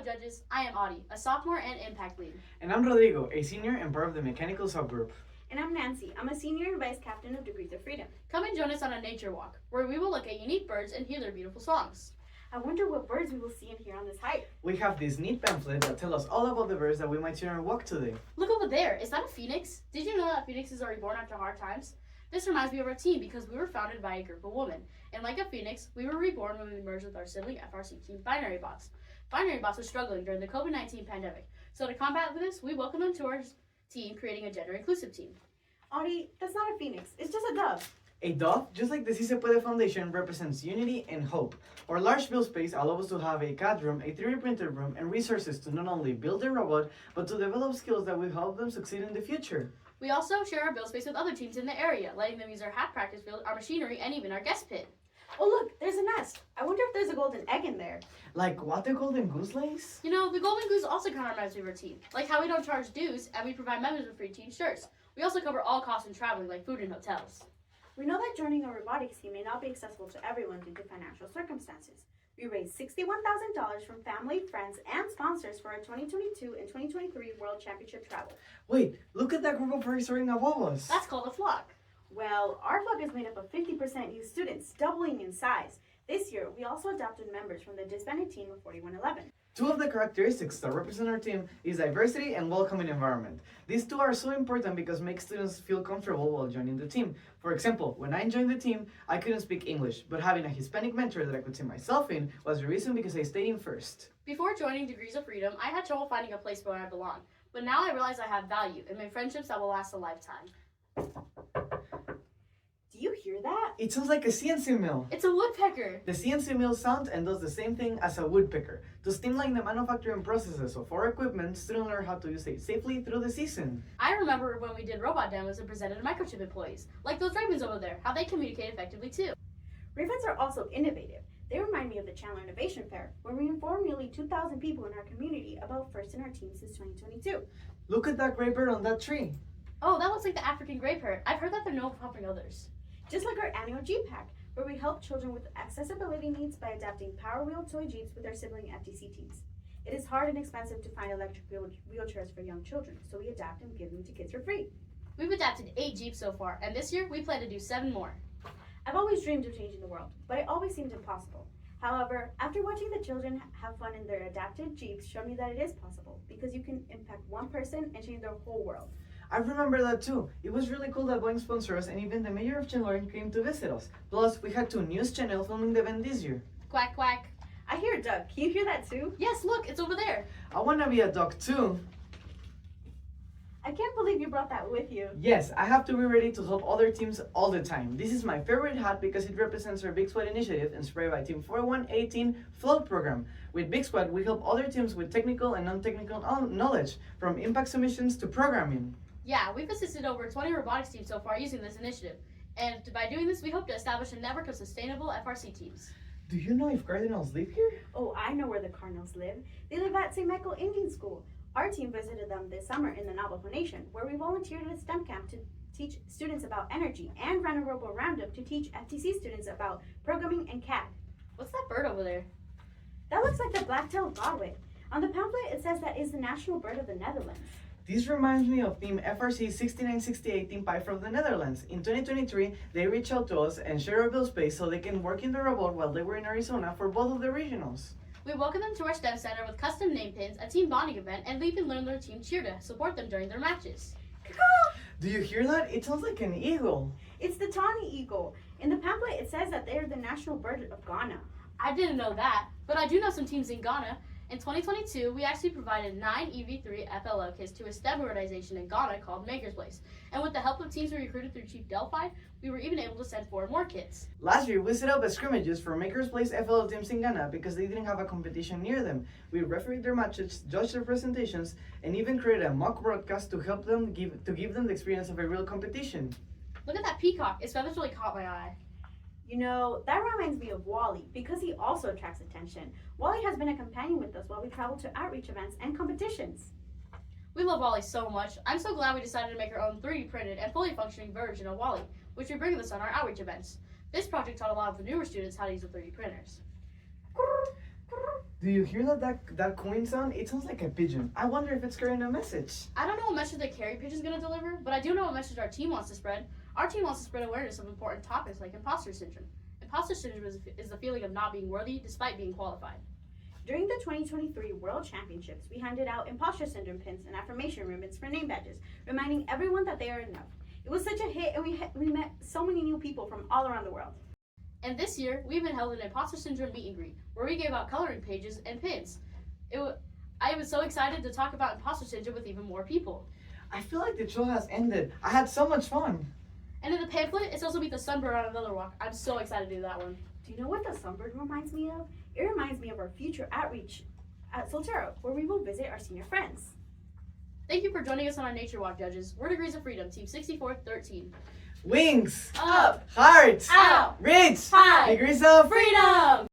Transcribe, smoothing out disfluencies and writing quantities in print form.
judges. I am Audie, a sophomore and impact lead. And I'm Rodrigo, a senior and part of the mechanical subgroup. And I'm Nancy. I'm a senior and vice captain of Degrees of Freedom. Come and join us on a nature walk, where we will look at unique birds and hear their beautiful songs. I wonder what birds we will see and hear on this hike. We have this neat pamphlet that tells us all about the birds that we might see on our walk today. Look over there. Is that a phoenix? Did you know that phoenixes are reborn after hard times? This reminds me of our team because we were founded by a group of women. And like a phoenix, we were reborn when we merged with our sibling FRC team, Binary Bots. Binary Bots was struggling during the COVID-19 pandemic. So to combat this, we welcome them to our team, creating a gender-inclusive team. Audie, that's not a phoenix. It's just a dove. A dove, just like the Si Se Puede Foundation, represents unity and hope. Our large build space allows us to have a CAD room, a 3D printer room, and resources to not only build a robot, but to develop skills that will help them succeed in the future. We also share our build space with other teams in the area, letting them use our hat practice field, our machinery, and even our guest pit. Oh look, there's a nest. I wonder if there's a golden egg in there. Like what the golden goose lays? You know, the Golden Goose also kind of reminds me of our team, like how we don't charge dues and we provide members with free team shirts. We also cover all costs in traveling, like food and hotels. We know that joining a robotics team may not be accessible to everyone due to financial circumstances. We raised $61,000 from family, friends, and sponsors for our 2022 and 2023 World Championship travel. Wait, look at that group of birds soaring above us. That's called a flock. Well, our flock is made up of 50% youth students, doubling in size. This year, we also adopted members from the disbanded team of 4111. Two of the characteristics that represent our team is diversity and welcoming environment. These two are so important because make students feel comfortable while joining the team. For example, when I joined the team, I couldn't speak English, but having a Hispanic mentor that I could see myself in was the reason because I stayed in first. Before joining Degrees of Freedom, I had trouble finding a place where I belong, but now I realize I have value and made friendships that will last a lifetime. Do you hear that? It sounds like a CNC mill. It's a woodpecker! The CNC mill sounds and does the same thing as a woodpecker. To streamline the manufacturing processes of our equipment, students learn how to use it safely through the season. I remember when we did robot demos and presented to microchip employees, like those Ravens over there, how they communicate effectively too. Ravens are also innovative. They remind me of the Chandler Innovation Fair, where we informed nearly 2,000 people in our community about first in our team since 2022. Look at that gray bird on that tree. Oh, that looks like the African gray parrot. I've heard that they're known for helping others. Just like our annual Jeep Pack, where we help children with accessibility needs by adapting Power Wheel toy Jeeps with our sibling FTC teams. It is hard and expensive to find electric wheelchairs for young children, so we adapt and give them to kids for free. We've adapted 8 Jeeps so far, and this year we plan to do 7 more. I've always dreamed of changing the world, but it always seemed impossible. However, after watching the children have fun in their adapted Jeeps showed me that it is possible, because you can impact one person and change their whole world. I remember that too. It was really cool that Boeing sponsored us and even the mayor of Chandler came to visit us. Plus, we had 2 news channels filming the event this year. Quack, quack. I hear a duck. Can you hear that too? Yes, look, it's over there. I want to be a duck too. I can't believe you brought that with you. Yes, I have to be ready to help other teams all the time. This is my favorite hat because it represents our Big Squad initiative inspired by Team 4118 Float program. With Big Squad, we help other teams with technical and non-technical knowledge, from impact submissions to programming. Yeah, we've assisted over 20 robotics teams so far using this initiative. And by doing this, we hope to establish a network of sustainable FRC teams. Do you know if Cardinals live here? Oh, I know where the Cardinals live. They live at St. Michael Indian School. Our team visited them this summer in the Navajo Nation, where we volunteered at a STEM camp to teach students about energy and ran a robo roundup to teach FTC students about programming and CAD. What's that bird over there? That looks like the black-tailed godwit. On the pamphlet, it says that is the national bird of the Netherlands. This reminds me of Team FRC 6968 Team Pi from the Netherlands. In 2023, they reached out to us and shared a build space so they can work in the robot while they were in Arizona for both of the regionals. We welcome them to our STEM Center with custom name pins, a team bonding event, and they even learn their team cheer to support them during their matches. Do you hear that? It sounds like an eagle. It's the tawny eagle. In the pamphlet, it says that they are the national bird of Ghana. I didn't know that, but I do know some teams in Ghana. In 2022, we actually provided 9 EV3 FLO kits to a STEM organization in Ghana called Maker's Place. And with the help of teams we recruited through Chief Delphi, we were even able to send 4 more kits. Last year, we set up scrimmages for Maker's Place FLO teams in Ghana because they didn't have a competition near them. We refereed their matches, judged their presentations, and even created a mock broadcast to help them give them the experience of a real competition. Look at that peacock. Its feathers really caught my eye. You know, that reminds me of Wally, because he also attracts attention. Wally has been a companion with us while we travel to outreach events and competitions. We love Wally so much. I'm so glad we decided to make our own 3D printed and fully functioning version of Wally, which we bring with us on our outreach events. This project taught a lot of the newer students how to use the 3D printers. Do you hear that coin sound? It sounds like a pigeon. I wonder if it's carrying a message. I don't know what message the carry pigeon's gonna deliver, but I do know what message our team wants to spread. Our team wants to spread awareness of important topics like imposter syndrome. Imposter syndrome is the feeling of not being worthy despite being qualified. During the 2023 World Championships, we handed out imposter syndrome pins and affirmation ribbons for name badges, reminding everyone that they are enough. It was such a hit, and we met so many new people from all around the world. And this year, we even held an imposter syndrome meet and greet, where we gave out coloring pages and pins. I was so excited to talk about imposter syndrome with even more people. I feel like the show has ended. I had so much fun. And in the pamphlet, it's also Meet the Sunbird on Another Walk. I'm so excited to do that one. Do you know what the Sunbird reminds me of? It reminds me of our future outreach at Soltero, where we will visit our senior friends. Thank you for joining us on our Nature Walk, judges. We're Degrees of Freedom, Team 6413. Wings, Up, hearts, out, reach, high, degrees of freedom!